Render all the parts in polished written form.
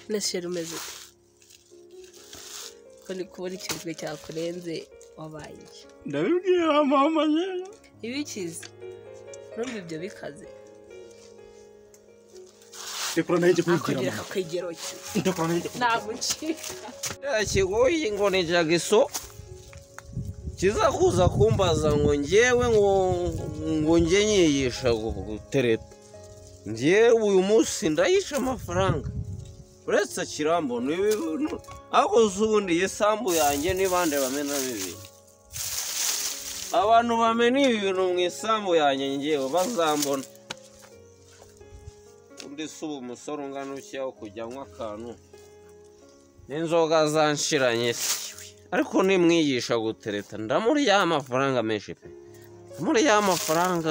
Nashira umeze ko ndi kubona ikizwe cyakurenze wabaye ndabibwira mama nyine ibikize urumva ibyo bikaze ndekura naje kugira akakwegero cyo ndekura naje ntabwo ncika yakigoye ngo ni jagiso kiza kuza kumbaza ngo ngewe ngo nge nyiyisha gutereta ngewe uyu munsi ndayisha amafaranga uretse kirambo n'ibintu ariko ubundi yisambu yanjye n'ibande bamena bibi abantu bamena ibintu mu isambu yanjye ngewe bazambona undi suba umusore ungana ucyaho kujyamo akantu n'inzoga zanshiranye ariko nimwigisha gutereta ndamuri ya mafaranga menshi pe ndamuri ya mafaranga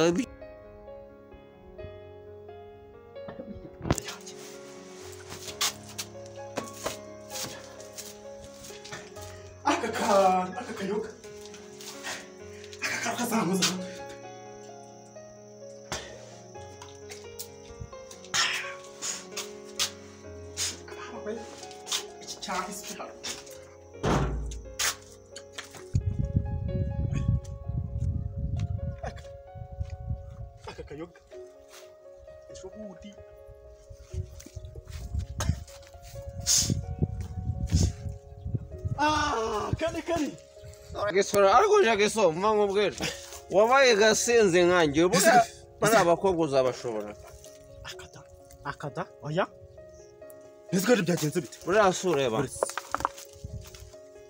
akayoga akazamuza iki cyahise akayoga ejo bundi kane gisora ariko jagiso mvango bwera wabaye gasenze nkanjye buriya bari abakobwa uzabashobora akada oya nizwe byagenze bite buriya sureba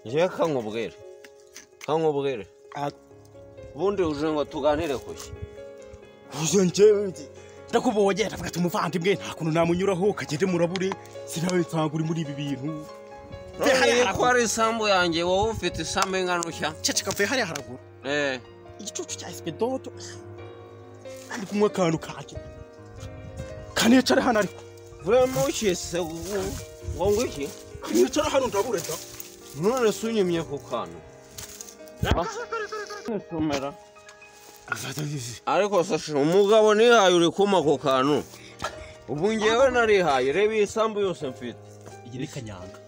ngiye kankubwira bundi uje ngo tuganire kuki uje njyewe ndakubonye ndavuga ati umuvandimwe nta kuntu namunyuraho ukagende murabure sinawe nsanga uri muri ibi bintu ko ari isambu yanjye wowe ufite isambu ingana ushya ceceka mvuye hariya haraguru igicucu cya esipedodo ari kumwe akantu kake kanicara hano ariko vuye mushise ngo ngwiki kanicara hano ndabureza none sunyimye ku kantu somera ariko sashe umugabo nihaye uri kuma ku kantu ubu ngewe narihaye reba isambu yose mfite igiri kanyanga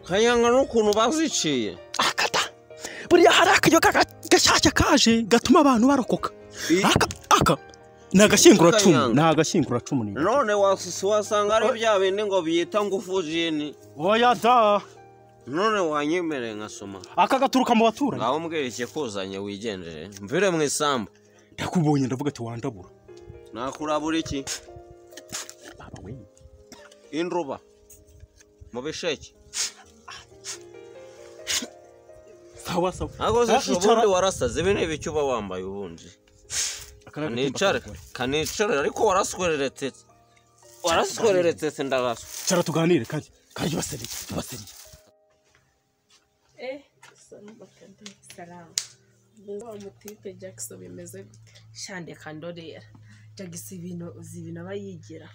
kanyanga n'ukuntu baziciye akata buriya hari akayoga gashyashya kaje gatuma abantu barokoka aka ni agashyinguracumu none wasanga ari bya bindi ngo biyita ngufu jini oya da none wanyemereye nkasoma aka gaturuka mu baturanyi ngaho mbwereke kuzanye wigendere mvire mu isambu ndakubonye ndavuga ati wandabura nakurabura iki baba we indruba mu bisheke sawa ntabwo zishoboye warasaze ibi ni ibiki uba wambaye ubundi kanicare ariko waraswereretse ndabaswa cara tuganire kandi baseriye salamu wa mutipe Jackson bimeze gute shande kandorera Jackson ibintu aba yigira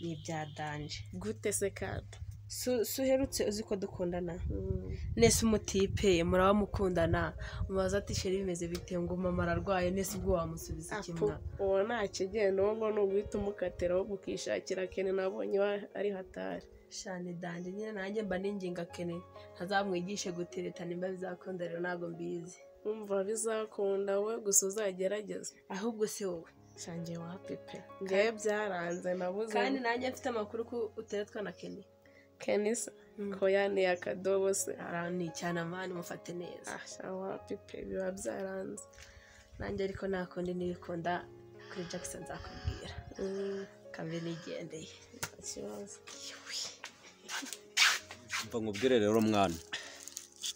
ni ibya danje gute se kandi suherutse uzi ko dukundana nese umutipe muraba mukundana umubaza ati sheri bimeze bite ngo mama ararwaye nese ubwo wamusubiza kimwe uwo nta kigenda ngo n'uguhita umukatera wo gukishakira kene nabonye ari hatari shane danje nyine nanjye mba ninginga kene ntazamwigishe gutereta nimba bizakunda rero ntago mbizi umva bizakunda we gusa uzagerageza ahubwo se wowe shangiye wa pepe ngewe byaranze nabuze kandi nanjye mfite amakuru ko uteretwa na kene Kenisa ko yani akadobo se arani cyane amani mufate neza shawa pipe biba byaranze nanjye ariko nakonde nibikunda kuri Jackson nzakubwira kambe nigendeye kibazo mva ngubwire rero mwana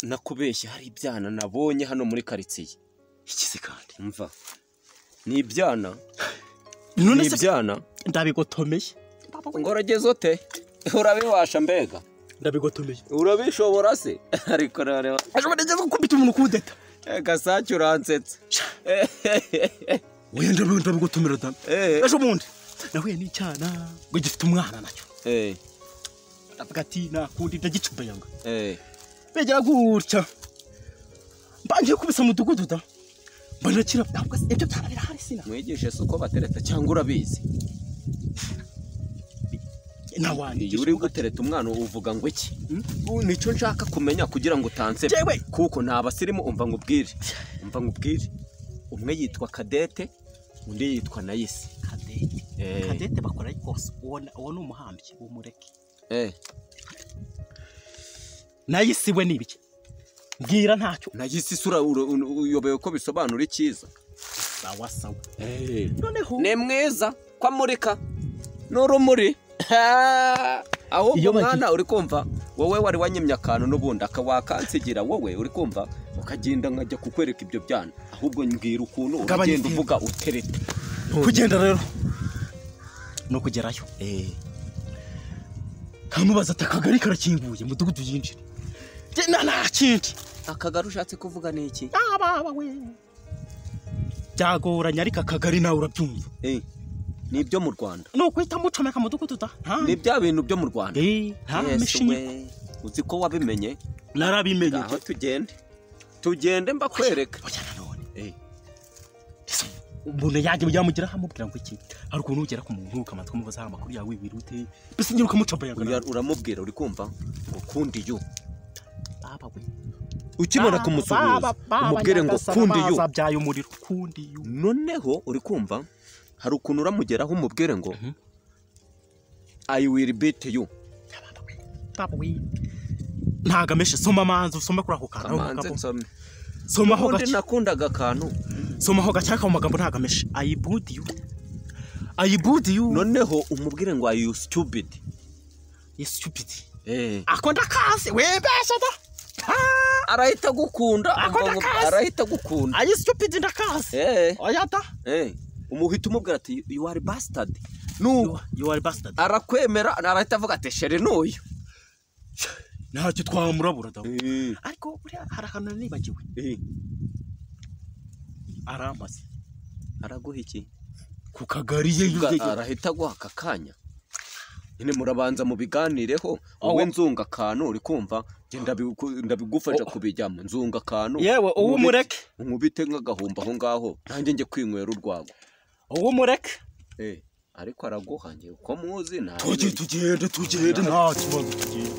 nakubeshye hari ibyana nabonye hano muri quartier ikize kandi mva ni ibyana ndabigotomeye ngorageze ote urabibasha mbega ndabigotomeye urabishobora se ariko rero ashobora ngiye gukubita umuntu kudeta gasake uransetse wenda ndabigotomera da ejo bundi nahuye n'icyana ngo gifite umwana nacyo ndavuga ati nakundi ndagicumba yanga begera gutya mbangiye kubisa mudugudu da banakira ntabwo ibyo byana birahari sina mwigishe se uko batereta cyangwa urabizi iyo uri gutereta umwana uvuga ngo iki nicyo nshaka kumenya kugira ngo utansebe kuko ni abasirimu umva ngubwire umwe yitwa Kadete undi yitwa Nayisi. Kadete bakora rwose uwo ni umuhambyi w'umureke. Nayisi we nibiki mbwira ntacyo. Nayisi sura uyobeye ko bisobanura icyiza. Sawa noneho ne mwiza kwa murika n'urumuri ahubwo mwana uri kumva wowe wari wanyimya akantu n'ubundi akawakansigira wowe uri kumva ukagenda nkajya kukwereka ibyo byana ahubwo mbwira ukuntu uragenda uvuga utereta kugenda rero no kugerayo kamubaza ati akagari karakinguye mudugudu yinjira nta kindi akagari ushatse kuvuga ni iki we byagoranye ariko akagari nawe urabyumva nibyo mu Rwanda no kwita mucomeka mudugudu ni bya bintu byo mu Rwanda mishinye uzi ko wabimenye narabimenye aho tugende mbakwereka umuntu yaje byamugira hamubwira ngo iki hari ukuntu ugera ku muntu ukamatwa mubaza amakuru yawe wirute bise ngiruka mucomba uramubwira uri kumva ngo kundi yu we ukimara kumusuhuza umubwire ngo kundi yu zabyaye umuriro kundi yu noneho uri kumva hari ukuntu uramugeraho umubwire ngo I will beat you we ntagameshe soma manzi usome kuri ako kantu soma ho gace nakundaga akantu soma ho gace mu magambo ntagameshe I booed you noneho umubwire ngo are you stupid akunda kazi webesha da arahita gukunda are you stupid ndakazi oya da umuhita umubwira ati you are bastard you are bastard arakwemera arahita avuga ati shere n'uyu ntacyo twamurabura da ariko buriya hari akantu nibagiwe aramaze araguha iki ku kagari ye arahita guha akakanya nyine murabanza mu biganireho wowe nzunga akantu uri kumva ndabigufasha kubijyamo nzunga akantu yewe uwo mureke nkubite nk'agahumba aho ngaho nanjye njye kwinywera urwago uwo mureke ariko araguha njye uko muzi tugende nta kibazo tugende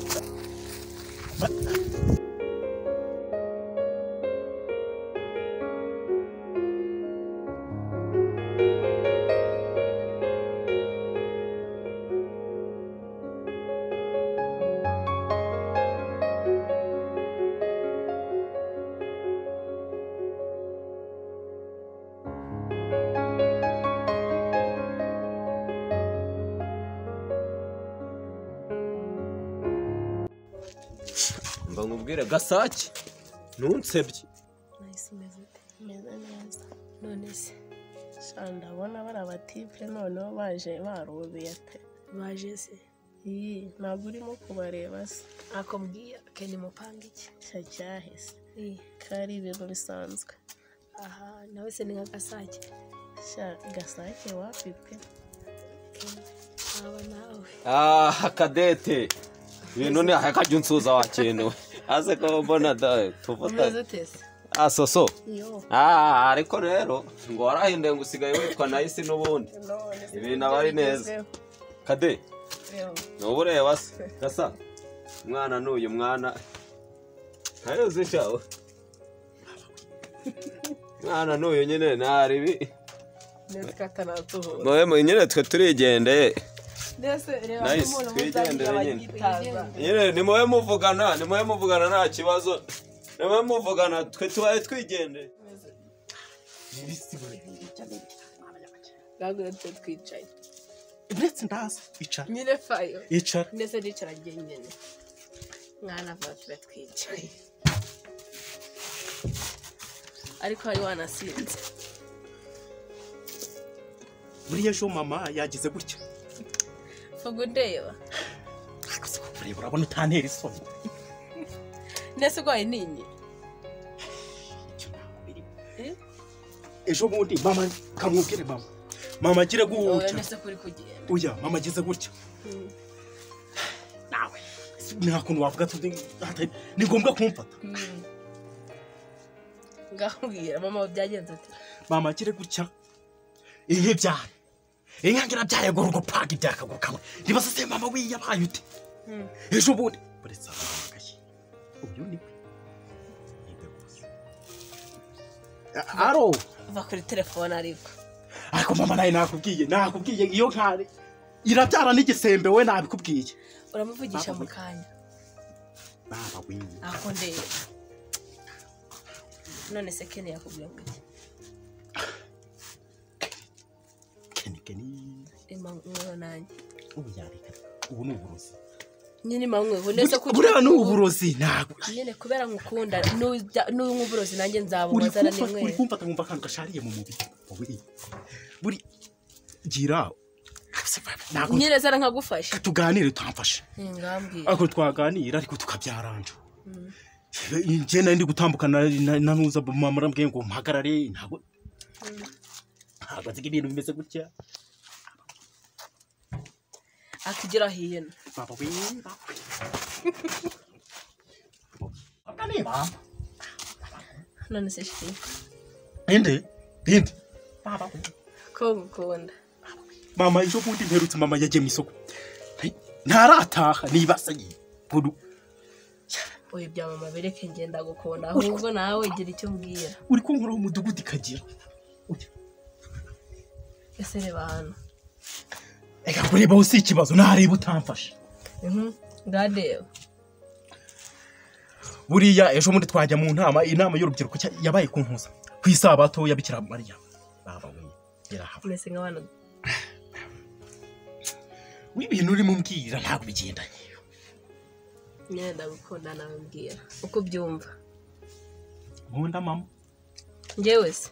mba ngubwire Gasake ntunsebye meze neza none se ndabona bari abatipe noneho baje baruzuye baje se ntabwo urimo kubareba se akubwiye kene mupanga iki cyahise kari ibintu bisanzwe aha nawe se ni nka Gasake Gasake wapipwe aba nawe Kadete ibintu ni akajya unsuza wakenewe aze ko mbona da tuvuta soso ariko rero ngo warahinduye ngo usigaye witwa Nayisi n'ubundi ibintu abari neza Kade n'ubureba se Gasa mwana n'uyu mwana hayo zishawe mwana n'uyu nyine naribi mwe nyine twe turigendeye Nice twigendere nyine ni mwe muvugana nta kibazo ni mwe muvugana twe tubaye twigendeye gaguretse twicaye ndetse ndaza icara nyine fayo icara ndetse ndicara nyine mwana vature twicaye ariko hari wanasinze buriya ejo mama yagize gutya Fugundeba. Urabona utantera isoni. Nese gwaye ninyi. Ejo bundi mama kamubwire mama gira gutya. Oya nese kuri kugenda. Oya mama gize gutya. Nawe nta kuntu wavuga tundi ni ngombwa kumfata. Ngahubwira mama byagenze ati. Mama gira gutya. Ihe byane. inyangira byayegura ugo pagi byakagukamwe nibaza se mama wiyabaye ute ejo bundi buretse abagaye uyu ni aro va kuri telefone ariko mama naye nakubwiye iyo nkare irabyara n'igisembe we nabikubwiye uramuvugisha mu kanya baba winyi ako ndeba none se Ken yakubwiye ngo Ken imamwe nanjye ubu yareka ubu ni uburozi nyine mamwe bonese ko buriya ni uburozi ntago nyine kubera ngukunda n'uburozi nanjye nzabubazana nimwe uri kumfata nkumva kantu gashariye mu mubiri buri gira nyine zara nkagufasha tuganire tamfashe ngambwiye ako twaganira ariko tukabyaranje nje nandi gutambukana na ntuza mama rambwiye ngo mpagarare ntago abazi ibintu bimeze gutya akigira hiyena baba we akaneba none se shi ende baba ko ngukunda mama ejo bundi mperutse mama yagiye mu isoko ntarataha nibasa yibudu oye bya mama bereke ngenda gukona ahubwo nawe gira icyo mbwira uri kunkora umudugudu ikagira ese reba hano eka kureba usi ikibazo ntareba utamfasha ngadeba buriya ejo mundi twajya mu inama y'urubyiruko yabaye kuntuza ku isabato ya Bikira Mariya baba we yarahawe mwese nk'abana w'ibintu uri mumbwira ntabwo bigendanye nyenda gukunda nawe mbwira uko byumva nkunda mama ngewe se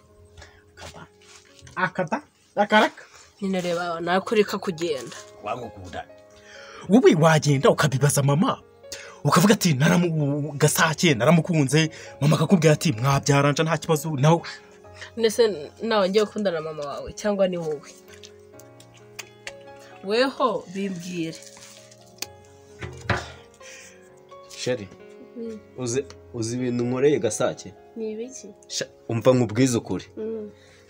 akaraka nyine reba nakureka kugenda wangukunda wowe wagenda ukabibaza mama ukavuga ati naramugasake naramukunze mama akakubwira ati mwabyaranje nta kibazo nawe nese nawe ngiye gukundana mama wawe cyangwa ni wowe weho bimbwire sheri uzi ibintu nkoreye gasake ni ibiki umva nkubwize ukuri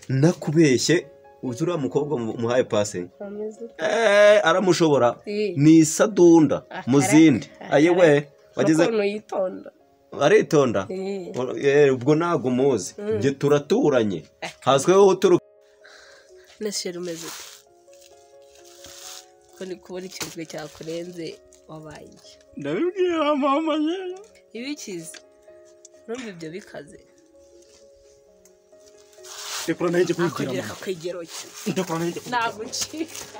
nakubeshye uriya mukobwa muhaye pase aramushobora ni isadunda mu zindi ayewe wageze aritonda ubwo ntabwo umuzi njye turaturanye hazweho uturuka nese rumeze ute ko ni kubona ikintu cyakurenze wabaye ndabibwira mama nyine ibikize numva ibyo bikaze ndekura nanjye kubibwira mama akagera cyo ndekura nanjye ntabwo ncika